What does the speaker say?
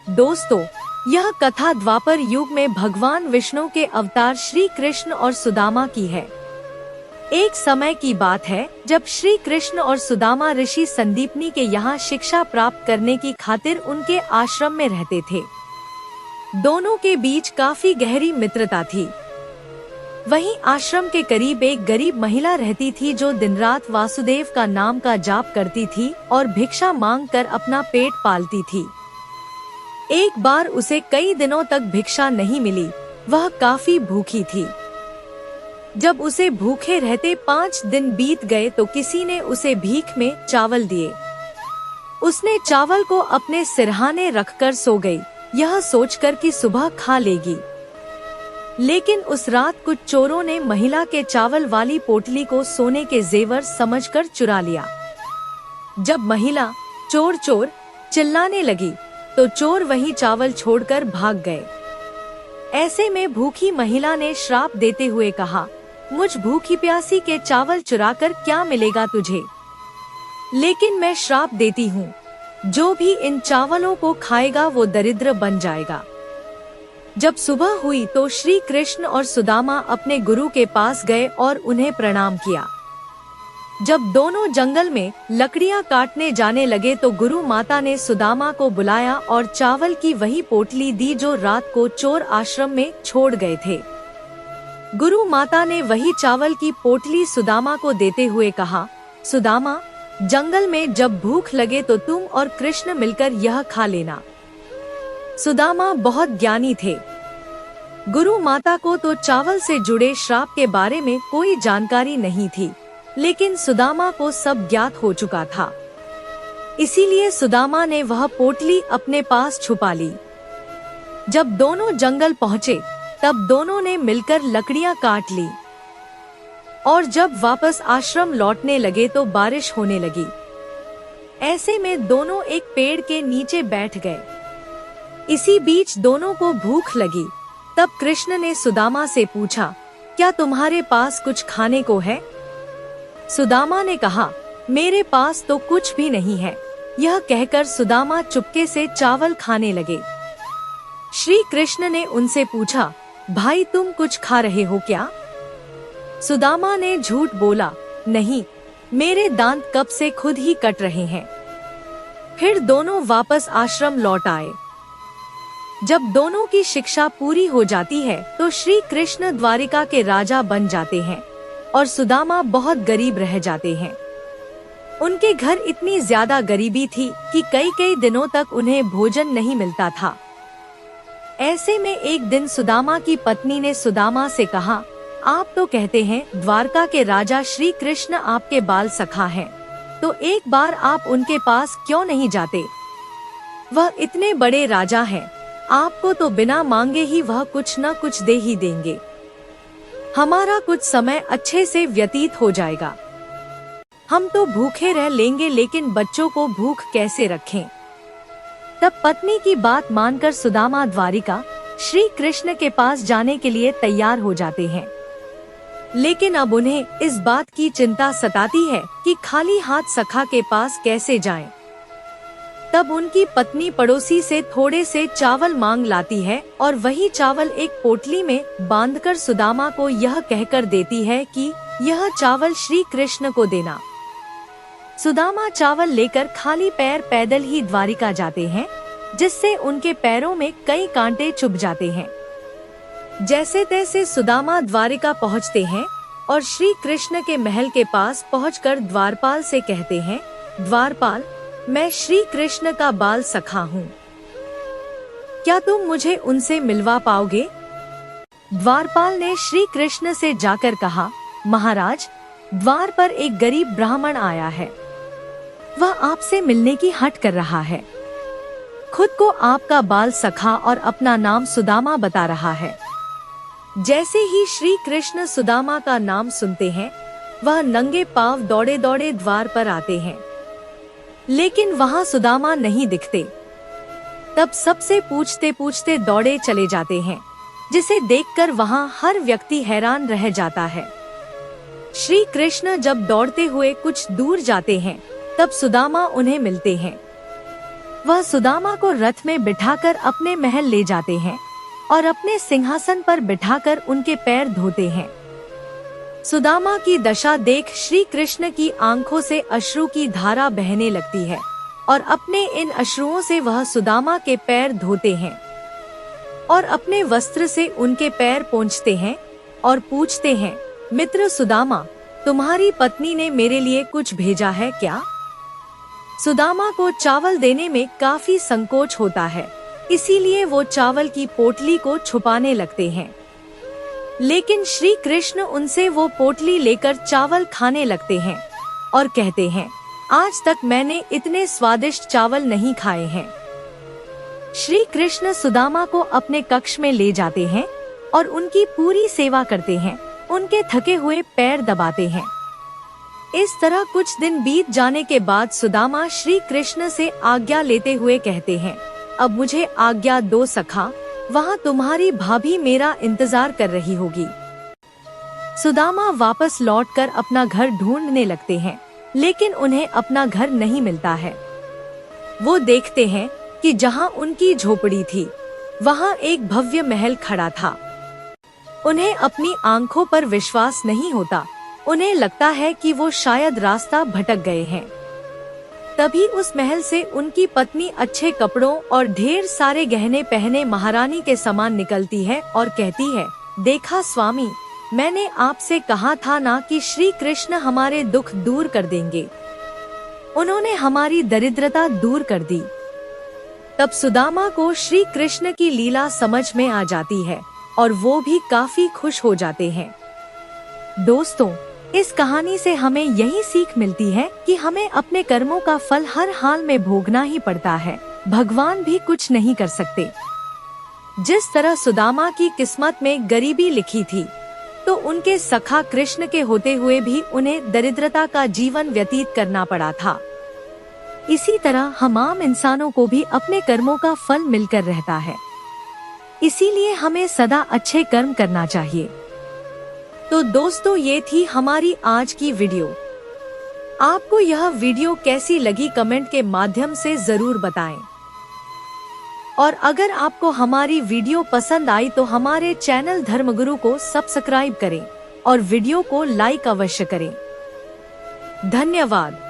दोस्तों, यह कथा द्वापर युग में भगवान विष्णु के अवतार श्री कृष्ण और सुदामा की है। एक समय की बात है जब श्री कृष्ण और सुदामा ऋषि संदीपनी के यहाँ शिक्षा प्राप्त करने की खातिर उनके आश्रम में रहते थे। दोनों के बीच काफी गहरी मित्रता थी। वहीं आश्रम के करीब एक गरीब महिला रहती थी जो दिन रात वासुदेव का नाम का जाप करती थी और भिक्षा मांग कर अपना पेट पालती थी। एक बार उसे कई दिनों तक भिक्षा नहीं मिली, वह काफी भूखी थी। जब उसे भूखे रहते 5 दिन बीत गए तो किसी ने उसे भीख में चावल दिए। उसने चावल को अपने सिरहाने रखकर सो गई, यह सोचकर कि सुबह खा लेगी। लेकिन उस रात कुछ चोरों ने महिला के चावल वाली पोटली को सोने के जेवर समझकर चुरा लिया। जब महिला चोर चोर चिल्लाने लगी तो चोर वही चावल छोड़कर भाग गए। ऐसे में भूखी महिला ने श्राप देते हुए कहा, मुझ भूखी प्यासी के चावल चुराकर क्या मिलेगा तुझे? लेकिन मैं श्राप देती हूँ, जो भी इन चावलों को खाएगा वो दरिद्र बन जाएगा। जब सुबह हुई तो श्री कृष्ण और सुदामा अपने गुरु के पास गए और उन्हें प्रणाम किया। जब दोनों जंगल में लकड़ियां काटने जाने लगे तो गुरु माता ने सुदामा को बुलाया और चावल की वही पोटली दी जो रात को चोर आश्रम में छोड़ गए थे। गुरु माता ने वही चावल की पोटली सुदामा को देते हुए कहा, सुदामा, जंगल में जब भूख लगे तो तुम और कृष्ण मिलकर यह खा लेना। सुदामा बहुत ज्ञानी थे। गुरु माता को तो चावल से जुड़े श्राप के बारे में कोई जानकारी नहीं थी, लेकिन सुदामा को सब ज्ञात हो चुका था। इसीलिए सुदामा ने वह पोटली अपने पास छुपा ली। जब दोनों जंगल पहुँचे तब दोनों ने मिलकर लकड़ियां काट ली और जब वापस आश्रम लौटने लगे तो बारिश होने लगी। ऐसे में दोनों एक पेड़ के नीचे बैठ गए। इसी बीच दोनों को भूख लगी। तब कृष्ण ने सुदामा से पूछा, क्या तुम्हारे पास कुछ खाने को है? सुदामा ने कहा, मेरे पास तो कुछ भी नहीं है। यह कहकर सुदामा चुपके से चावल खाने लगे। श्री कृष्ण ने उनसे पूछा, भाई तुम कुछ खा रहे हो क्या? सुदामा ने झूठ बोला, नहीं, मेरे दांत कब से खुद ही कट रहे हैं। फिर दोनों वापस आश्रम लौट आए। जब दोनों की शिक्षा पूरी हो जाती है तो श्री कृष्ण द्वारिका के राजा बन जाते हैं और सुदामा बहुत गरीब रह जाते हैं। उनके घर इतनी ज्यादा गरीबी थी कि कई कई दिनों तक उन्हें भोजन नहीं मिलता था। ऐसे में एक दिन सुदामा की पत्नी ने सुदामा से कहा, आप तो कहते हैं द्वारका के राजा श्री कृष्ण आपके बाल सखा हैं, तो एक बार आप उनके पास क्यों नहीं जाते? वह इतने बड़े राजा हैं, आपको तो बिना मांगे ही वह कुछ न कुछ दे ही देंगे। हमारा कुछ समय अच्छे से व्यतीत हो जाएगा। हम तो भूखे रह लेंगे, लेकिन बच्चों को भूख कैसे रखें? तब पत्नी की बात मानकर सुदामा द्वारिका श्री कृष्ण के पास जाने के लिए तैयार हो जाते हैं। लेकिन अब उन्हें इस बात की चिंता सताती है कि खाली हाथ सखा के पास कैसे जाएं। तब उनकी पत्नी पड़ोसी से थोड़े से चावल मांग लाती है और वही चावल एक पोटली में बांधकर सुदामा को यह कहकर देती है कि यह चावल श्री कृष्ण को देना। सुदामा चावल लेकर खाली पैर पैदल ही द्वारिका जाते हैं, जिससे उनके पैरों में कई कांटे चुभ जाते हैं। जैसे तैसे सुदामा द्वारिका पहुँचते हैं और श्री कृष्ण के महल के पास पहुंचकर द्वारपाल से कहते हैं, द्वारपाल, मैं श्री कृष्ण का बाल सखा हूँ, क्या तुम मुझे उनसे मिलवा पाओगे? द्वारपाल ने श्री कृष्ण से जाकर कहा, महाराज, द्वार पर एक गरीब ब्राह्मण आया है। वह आपसे मिलने की हट कर रहा है। खुद को आपका बाल सखा और अपना नाम सुदामा बता रहा है। जैसे ही श्री कृष्ण सुदामा का नाम सुनते हैं, वह नंगे पांव दौड़े दौड़े द्वार पर आते हैं, लेकिन वहां सुदामा नहीं दिखते। तब सबसे पूछते पूछते दौड़े चले जाते हैं, जिसे देखकर वहां हर व्यक्ति हैरान रह जाता है। श्री कृष्ण जब दौड़ते हुए कुछ दूर जाते हैं, तब सुदामा उन्हें मिलते हैं। वह सुदामा को रथ में बिठाकर अपने महल ले जाते हैं और अपने सिंहासन पर बिठाकर उनके पैर धोते हैं। सुदामा की दशा देख श्री कृष्ण की आंखों से अश्रु की धारा बहने लगती है और अपने इन अश्रुओं से वह सुदामा के पैर धोते हैं और अपने वस्त्र से उनके पैर पोंछते हैं और पूछते हैं, मित्र सुदामा, तुम्हारी पत्नी ने मेरे लिए कुछ भेजा है क्या? सुदामा को चावल देने में काफी संकोच होता है, इसीलिए वो चावल की पोटली को छुपाने लगते हैं। लेकिन श्री कृष्ण उनसे वो पोटली लेकर चावल खाने लगते हैं और कहते हैं, आज तक मैंने इतने स्वादिष्ट चावल नहीं खाए हैं। श्री कृष्ण सुदामा को अपने कक्ष में ले जाते हैं और उनकी पूरी सेवा करते हैं, उनके थके हुए पैर दबाते हैं। इस तरह कुछ दिन बीत जाने के बाद सुदामा श्री कृष्ण से आज्ञा लेते हुए कहते हैं, अब मुझे आज्ञा दो सखा, वहाँ तुम्हारी भाभी मेरा इंतजार कर रही होगी। सुदामा वापस लौटकर अपना घर ढूंढने लगते हैं, लेकिन उन्हें अपना घर नहीं मिलता है। वो देखते हैं कि जहाँ उनकी झोपड़ी थी, वहाँ एक भव्य महल खड़ा था। उन्हें अपनी आंखों पर विश्वास नहीं होता। उन्हें लगता है कि वो शायद रास्ता भटक गए हैं। तभी उस महल से उनकी पत्नी अच्छे कपड़ों और ढेर सारे गहने पहने महारानी के समान निकलती है और कहती है, देखा स्वामी, मैंने आपसे कहा था ना कि श्री कृष्ण हमारे दुख दूर कर देंगे। उन्होंने हमारी दरिद्रता दूर कर दी। तब सुदामा को श्री कृष्ण की लीला समझ में आ जाती है और वो भी काफी खुश हो जाते हैं। दोस्तों, इस कहानी से हमें यही सीख मिलती है कि हमें अपने कर्मों का फल हर हाल में भोगना ही पड़ता है। भगवान भी कुछ नहीं कर सकते। जिस तरह सुदामा की किस्मत में गरीबी लिखी थी, तो उनके सखा कृष्ण के होते हुए भी उन्हें दरिद्रता का जीवन व्यतीत करना पड़ा था। इसी तरह हम आम इंसानों को भी अपने कर्मों का फल मिलकर रहता है। इसीलिए हमें सदा अच्छे कर्म करना चाहिए। तो दोस्तों, ये थी हमारी आज की वीडियो। आपको यह वीडियो कैसी लगी कमेंट के माध्यम से जरूर बताएं। और अगर आपको हमारी वीडियो पसंद आई तो हमारे चैनल धर्मगुरु को सब्सक्राइब करें और वीडियो को लाइक अवश्य करें। धन्यवाद।